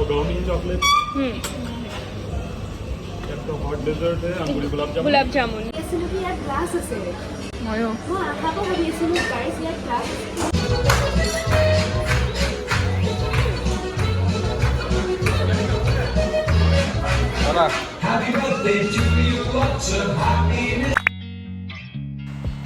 तो brownie chocolate, एक तो हॉट डेजर्ट है अंगूरी गुलाब जामुन। ইয়াত গ্লাছ আছে ময়ো মই আখাব ভাবি আছিলো গাইছ ইয়াত গ্লাছ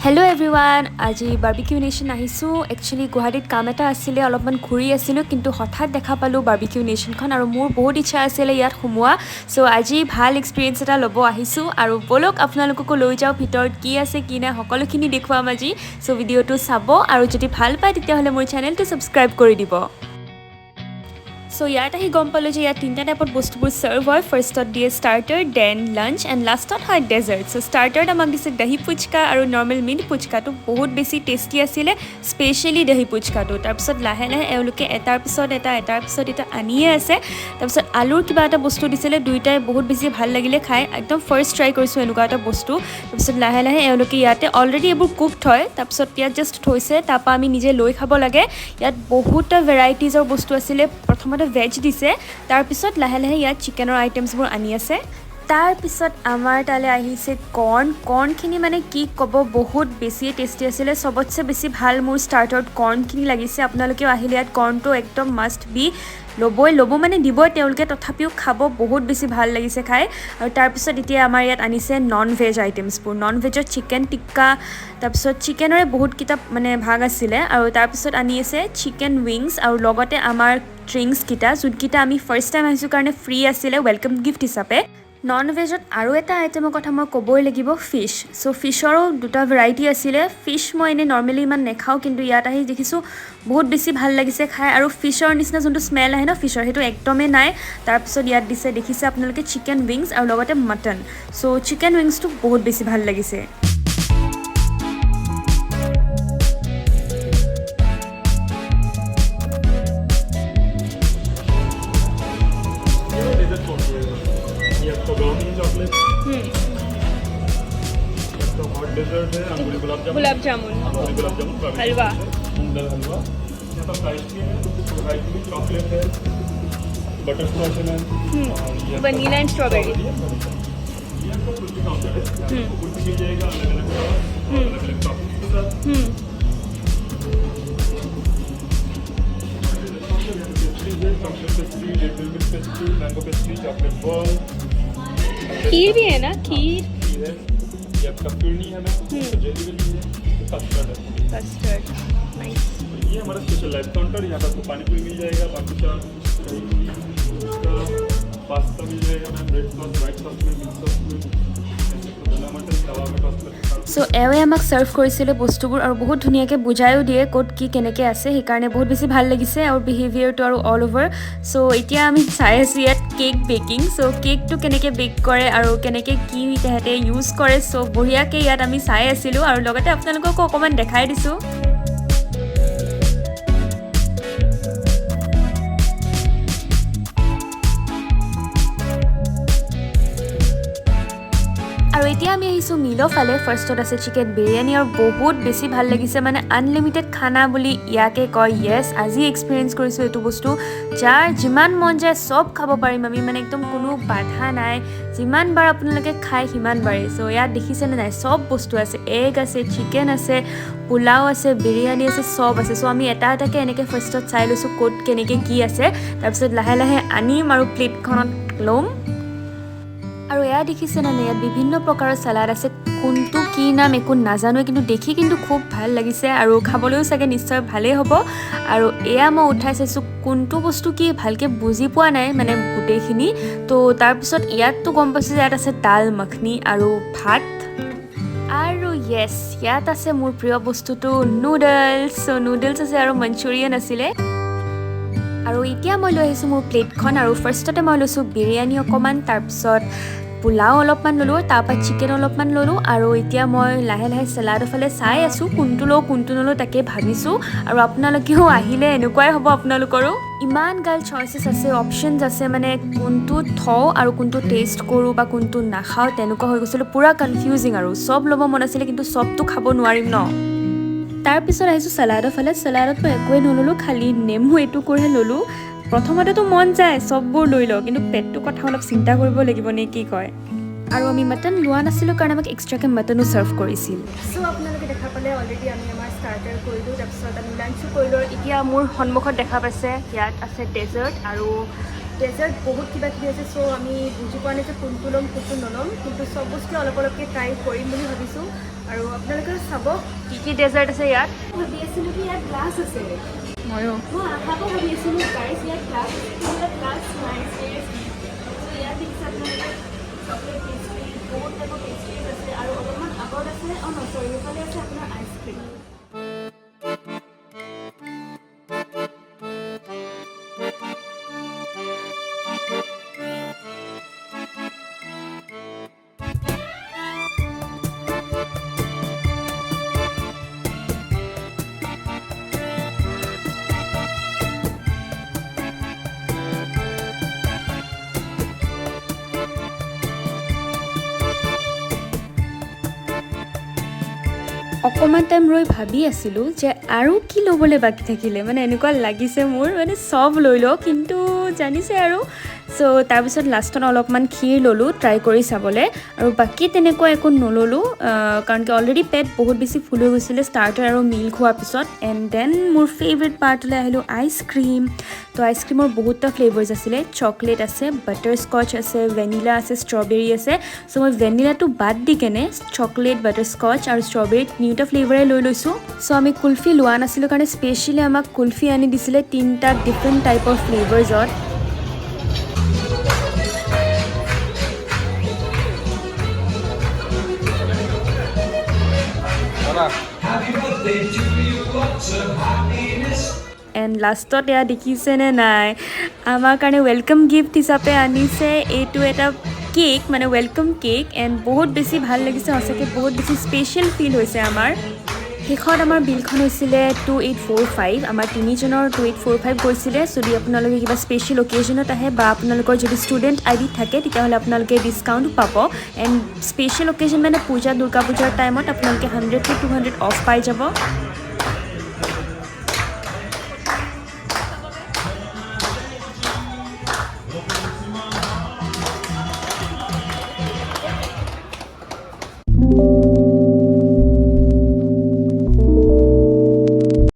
হেল্ল' এভৰিৱান, আজি বাৰ্বিকিউ নেশ্যন আহিছোঁ। একচুৱেলি গুৱাহাটীত কাম এটা আছিলে, অলপমান ঘূৰি আছিলোঁ, কিন্তু হঠাৎ দেখা পালোঁ বাৰ্বিকিউ নেশ্যনখন আৰু মোৰ বহুত ইচ্ছা আছিলে ইয়াত সোমোৱা। চ' আজি ভাল এক্সপিৰিয়েঞ্চ এটা ল'ব আহিছোঁ আৰু ব'লক আপোনালোককো লৈ যাওঁ ভিতৰত কি আছে কি নাই সকলোখিনি দেখুৱাম আজি। চ' ভিডিঅ'টো চাব আৰু যদি ভাল পায় তেতিয়াহ'লে মোৰ চেনেলটো ছাবস্ক্ৰাইব কৰি দিব। চ' ইয়াত আহি গম পালোঁ যে ইয়াত তিনিটা টাইপত বস্তুবোৰ ছাৰ্ভ হয়। ফাৰ্ষ্টত দিয়ে ষ্টাৰ্টাৰ, দেন লাঞ্চ এণ্ড লাষ্টত হয় ডেজাৰ্ট। চ' ষ্টাৰ্টাৰত আমাক দিছে দহি পুচকা আৰু নৰ্মেল মিণ্ট পুচকাটো বহুত বেছি টেষ্টি আছিলে, স্পেচিয়েলি দহি পুচকাটো। তাৰপিছত লাহে লাহে এওঁলোকে এটাৰ পিছত এটা আনিয়ে আছে। তাৰপিছত আলুৰ কিবা এটা বস্তু দিছিলে, দুয়োটাই বহুত বেছি ভাল লাগিলে খাই, একদম ফাৰ্ষ্ট ট্ৰাই কৰিছোঁ এনেকুৱা এটা বস্তু। তাৰপিছত লাহে লাহে এওঁলোকে ইয়াতে অলৰেডি এইবোৰ কুকড হয়, তাৰপিছত ইয়াত জাষ্ট থৈছে, তাৰপৰা আমি নিজে লৈ খাব লাগে। ইয়াত বহুতটা ভেৰাইটিজৰ বস্তু আছিলে। প্ৰথমতে ভেজ দিছে, তাৰপিছত লাহে লাহে ইয়াত চিকেনৰ আইটেমছবোৰ আনি আছে। তাৰপিছত আমাৰ তালৈ আহিছে কৰ্ণখিনি মানে কি ক'ব, বহুত বেছিয়ে টেষ্টি আছিলে। চবতছে বেছি ভাল মোৰ ষ্টাৰ্টাৰত কৰ্ণখিনি লাগিছে। আপোনালোকেও আহিলে ইয়াত কৰ্ণটো একদম মাষ্ট বি ল'ব মানে দিবই তেওঁলোকে, তথাপিও খাব, বহুত বেছি ভাল লাগিছে খাই। আৰু তাৰপিছত এতিয়া আমাৰ ইয়াত আনিছে নন ভেজ আইটেমছবোৰ। নন ভেজত চিকেন টিক্কা, তাৰপিছত চিকেনৰে বহুতকেইটা মানে ভাগ আছিলে, আৰু তাৰপিছত আনি আছে চিকেন উইংছ আৰু লগতে আমাৰ ড্ৰিংকছকেইটা, যোনকেইটা আমি ফাৰ্ষ্ট টাইম আহিছোঁ কাৰণে ফ্ৰী আছিলে ৱেলকাম গিফ্ট হিচাপে। নন ভেজত আৰু এটা আইটেমৰ কথা মই ক'বই লাগিব, ফিছ। চ' ফিছৰো দুটা ভেৰাইটি আছিলে। ফিছ মই এনেই নৰ্মেলি ইমান নেখাওঁ, কিন্তু ইয়াত আহি দেখিছোঁ বহুত বেছি ভাল লাগিছে খাই, আৰু ফিছৰ নিচিনা যোনটো স্মেল আহে ন ফিছৰ, সেইটো একদমেই নাই। তাৰপিছত ইয়াত দিছে দেখিছে আপোনালোকে চিকেন উইংছ আৰু লগতে মটন। চ' চিকেন উইংছটো বহুত বেছি ভাল লাগিছে। तो ब्राउनी चॉकलेट, एक तो हॉट डेजर्ट है अंगूरी गुलाब जामुन, हलवा, मूंग दाल हलवा। यहाँ पर राइस की चॉकलेट है, बटर स्कॉच है, वनीला एंड स्ट्रॉबेरी। ये आपको कुल्फी काउंटर है, कुल्फी मिल जाएगा अलग अलग टॉपिंग्स के साथ। Chocolate pastry, red velvet pastry, mango pastry, chocolate ball, खीर भी है ना, खीर है। ये आपका फिरनी है ना, जेली वेली है, कस्टर्ड है। Custard, nice. ये हमारा स्पेशल लाइव काउंटर, यहाँ पर आपको पानी पूरी मिल जाएगा, बाकी चाट, पास्ता मिल जाएगा ma'am, red sauce, white sauce में, मिक्स सॉस में, मटन तवा में टॉस करके। চ' এওঁৱে আমাক ছাৰ্ভ কৰিছিলে বস্তুবোৰ আৰু বহুত ধুনীয়াকৈ বুজায়ো দিয়ে ক'ত কি কেনেকৈ আছে, সেইকাৰণে বহুত বেছি ভাল লাগিছে আৰু বিহেভিয়াৰটো আৰু অল অ'ভাৰ। চ' এতিয়া আমি চাই আছোঁ ইয়াত কেক বেকিং। চ' কেকটো কেনেকৈ বেক কৰে আৰু কেনেকৈ কি তেহেঁতে ইউজ কৰে, চ' বঢ়িয়াকৈ ইয়াত আমি চাই আছিলোঁ আৰু লগতে আপোনালোককো অকণমান দেখাই দিছোঁ। আৰু এতিয়া আমি আহিছোঁ মিলৰ ফালে। ফাৰ্ষ্টত আছে চিকেন বিৰিয়ানী আৰু বহুত বেছি ভাল লাগিছে, মানে আনলিমিটেড খানা বুলি ইয়াকে কয়। য়েছ, আজি এক্সপিৰিয়েঞ্চ কৰিছোঁ এইটো বস্তু, যাৰ যিমান মন যায় চব খাব পাৰিম আমি, মানে একদম কোনো বাধা নাই, যিমান বাৰ আপোনালোকে খায় সিমান বাৰেই। চ' ইয়াত দেখিছেনে নাই, চব বস্তু আছে, এগ আছে, চিকেন আছে, পোলাও আছে, বিৰিয়ানী আছে, চব আছে। চ' আমি এটা এটাকৈ এনেকৈ ফাৰ্ষ্টত চাই লৈছোঁ ক'ত কেনেকৈ কি আছে, তাৰপিছত লাহে লাহে আনিম আৰু প্লেটখনত ল'ম। আৰু এয়া দেখিছেনে নাই, ইয়াত বিভিন্ন প্ৰকাৰৰ চালাড আছে, কোনটো কি নাম একো নাজানো, কিন্তু দেখি কিন্তু খুব ভাল লাগিছে আৰু খাবলৈও চাগে নিশ্চয় ভালেই হ'ব। আৰু এয়া মই উঠাই চাইছোঁ, কোনটো বস্তু কি ভালকৈ বুজি পোৱা নাই মানে গোটেইখিনি। তো তাৰপিছত ইয়াততো গম পাইছোঁ যে ইয়াত আছে দাল মাখনি আৰু ভাত, আৰু য়েছ ইয়াত আছে মোৰ প্ৰিয় বস্তুটো নুডলছ। চ' নুডলছ আছে আৰু মঞ্চুৰিয়ান আছিলে। আৰু এতিয়া মই লৈ আহিছোঁ মোৰ প্লেটখন, আৰু ফাৰ্ষ্টতে মই লৈছোঁ বিৰিয়ানী অকণমান, তাৰপিছত পোলাও অলপমান ল'লোঁ, তাৰপৰা চিকেন অলপমান ল'লোঁ, আৰু এতিয়া মই লাহে লাহে চেলাডৰ ফালে চাই আছোঁ কোনটো নলওঁ তাকে ভাবিছোঁ। আৰু আপোনালোকেও আহিলে এনেকুৱাই হ'ব, আপোনালোকৰো ইমান গাল চইচেছ আছে, অপশ্যনছ আছে, মানে কোনটো থওঁ আৰু কোনটো টেষ্ট কৰোঁ বা কোনটো নাখাওঁ তেনেকুৱা হৈ গৈছিলোঁ, পূৰা কনফিউজিং। আৰু চব ল'ব মন আছিলে কিন্তু চবটো খাব নোৱাৰিম ন। তাৰপিছত আহিছোঁ চালাডৰ ফালে। চালাডত মই একোৱেই নল'লোঁ, খালি নেমু এটুকুৰহে ল'লোঁ। প্ৰথমতেতো মন যায় চববোৰ লৈ লওঁ কিন্তু পেটটোৰ কথা অলপ চিন্তা কৰিব লাগিব নে কি কয় আৰু আমি মটন লোৱা নাছিলোঁ কাৰণ আমাক এক্সট্ৰাকৈ মটনো ছাৰ্ভ কৰিছিল চ' আপোনালোকে দেখা পালে অলৰেডি আমি আমাৰ ষ্টাৰ্টাৰ কৰিলোঁ তাৰপিছত আমি লাঞ্চো কৰিলোঁ এতিয়া মোৰ সন্মুখত দেখা পাইছে ইয়াত আছে ডেজাৰ্ট আৰু ডেজাৰ্ট বহুত কিবা কিবি আছে চ' আমি বুজি পোৱা নাই যে কোনটো ল'ম কোনটো নল'ম কিন্তু চব বস্তু অলপ অলপকৈ ট্ৰাই কৰিম বুলি ভাবিছোঁ আৰু আপোনালোকে চাব কি ডেজাৰ্ট আছে ইয়াত ভাবি আছিলোঁ কি ইয়াত গ্লাছ আছে ময়ো মই আধাটো ভাবি আছিলোঁ গাইজ ইয়াত গ্লাছ কিন্তু গ্লাছ নাই ইয়াত দেখিছে আপোনালোকে চকলেট পেষ্ট্ৰি বহুত টাইপৰ পেষ্ট্ৰিজ আছে আৰু অলপমান আগত আছে চৰি এইফালে আছে আপোনাৰ আইচক্ৰীম অকণমান টাইম ৰৈ ভাবি আছিলোঁ যে আৰু কি ল'বলৈ বাকী থাকিলে মানে এনেকুৱা লাগিছে মোৰ মানে চব লৈ লওঁ কিন্তু জানিছে আৰু চ' তাৰপিছত লাষ্টত অলপমান ক্ষীৰ ল'লোঁ ট্ৰাই কৰি চাবলৈ আৰু বাকী তেনেকুৱা একো নল'লোঁ কাৰণ কি অলৰেডি পেট বহুত বেছি ফুল হৈ গৈছিলে ষ্টাৰ্টাৰ আৰু মিল খোৱাৰ পিছত এণ্ড দেন মোৰ ফেভৰেট পাৰ্টলৈ আহিলোঁ আইচক্ৰীম তো আইচক্ৰীমৰ বহুতটা ফ্লেভাৰ্ছ আছিলে চকলেট আছে বাটাৰ স্কচ আছে ভেনিলা আছে ষ্ট্ৰবেৰী আছে চ' মই ভেনিলাটো বাদ দি কেনে চকলেট বাটাৰ স্কচ আৰু ষ্ট্ৰবেৰী তিনিটা ফ্লেভাৰে লৈ লৈছোঁ চ' আমি কুলফি লোৱা নাছিলোঁ কাৰণে স্পেচিয়েলি আমাক কুলফি আনি দিছিলে তিনিটা ডিফাৰেণ্ট টাইপৰ ফ্লেভাৰ্ছত এণ্ড লাষ্টত এয়া দেখিছেনে নাই আমাৰ কাৰণে ৱেলকাম গিফ্ট হিচাপে আনিছে এইটো এটা কেক মানে ৱেলকাম কেক এণ্ড বহুত বেছি ভাল লাগিছে সঁচাকৈ বহুত বেছি স্পেচিয়েল ফিল হৈছে আমাৰ শেষত আমাৰ বিলখন হৈছিলে 2845 আমাৰ তিনিজনৰ 2845 গৈছিলে যদি আপোনালোকে কিবা স্পেচিয়েল অকেজনত আহে বা আপোনালোকৰ যদি ষ্টুডেণ্ট আই ডি থাকে তেতিয়াহ'লে আপোনালোকে ডিছকাউণ্ট পাব এণ্ড স্পেচিয়েল অকেজন মানে পূজা দুৰ্গা পূজাৰ টাইমত আপোনালোকে 100 to 200 অফ পাই যাব